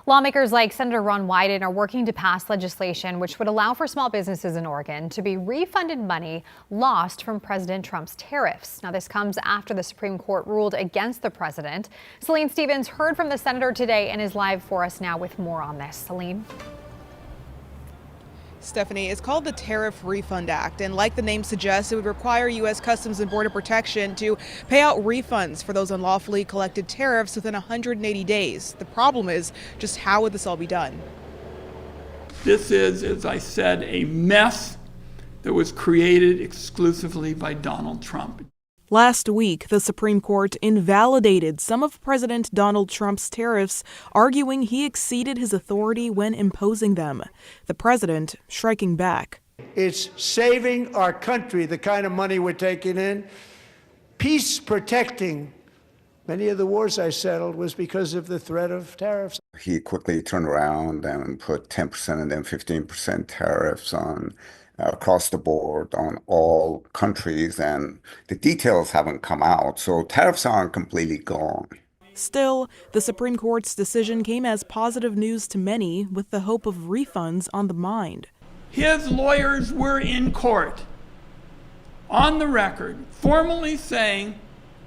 Lawmakers like Senator Ron Wyden are working to pass legislation which would allow for small businesses in Oregon to be refunded money lost from President Trump's tariffs. Now, this comes after the Supreme Court ruled against the president. Celine Stevens heard from the senator today and is live for us now with more on this. Celine. Stephanie, it's called the Tariff Refund Act, and like the name suggests, it would require U.S. Customs and Border Protection to pay out refunds for those unlawfully collected tariffs within 180 days. The problem is, just how would this all be done? This is, as I said, a mess that was created exclusively by Donald Trump. Last week, the Supreme Court invalidated some of President Donald Trump's tariffs, arguing he exceeded his authority when imposing them. The president striking back. It's saving our country, the kind of money we're taking in, peace protecting. Many of the wars I settled was because of the threat of tariffs. He quickly turned around and put 10% and then 15% tariffs on across the board on all countries, and the details haven't come out, so tariffs aren't completely gone. Still, the Supreme Court's decision came as positive news to many, with the hope of refunds on the mind. His lawyers were in court, on the record, formally saying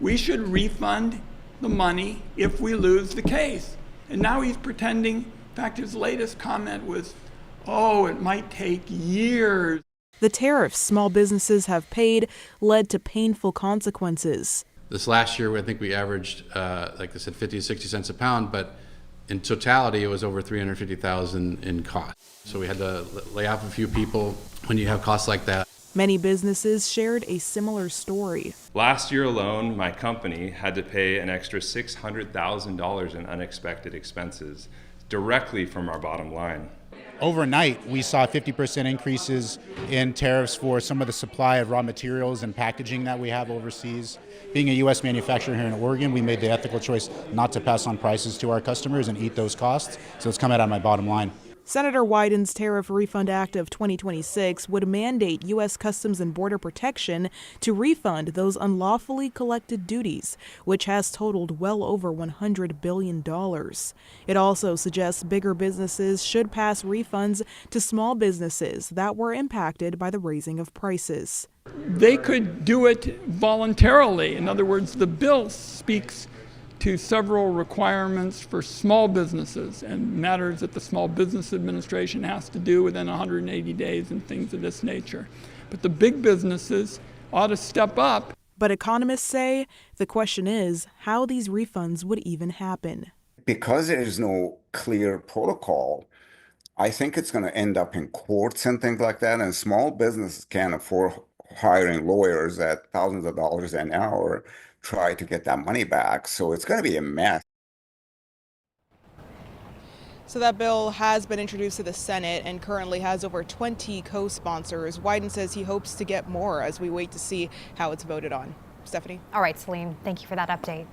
we should refund the money if we lose the case. And now he's pretending, in fact, his latest comment was, oh, it might take years. The tariffs small businesses have paid led to painful consequences. This last year, I think we averaged, like I said, 50 to 60 cents a pound, but in totality, it was over $350,000 in cost. So we had to lay off a few people when you have costs like that. Many businesses shared a similar story. Last year alone, my company had to pay an extra $600,000 in unexpected expenses directly from our bottom line. Overnight, we saw 50% increases in tariffs for some of the supply of raw materials and packaging that we have overseas. Being a U.S. manufacturer here in Oregon, we made the ethical choice not to pass on prices to our customers and eat those costs, so it's coming out of my bottom line. Senator Wyden's Tariff Refund Act of 2026 would mandate U.S. Customs and Border Protection to refund those unlawfully collected duties, which has totaled well over $100 billion. It also suggests bigger businesses should pass refunds to small businesses that were impacted by the raising of prices. They could do it voluntarily. In other words, the bill speaks to several requirements for small businesses and matters that the Small Business Administration has to do within 180 days and things of this nature. But the big businesses ought to step up. But economists say the question is how these refunds would even happen. Because there is no clear protocol, I think it's going to end up in courts and things like that, and small businesses can't afford hiring lawyers at thousands of dollars an hour try to get that money back. So it's going to be a mess. So that bill has been introduced to the Senate and currently has over 20 co-sponsors. Wyden says he hopes to get more as we wait to see how it's voted on. Stephanie. All right, Celine, thank you for that update.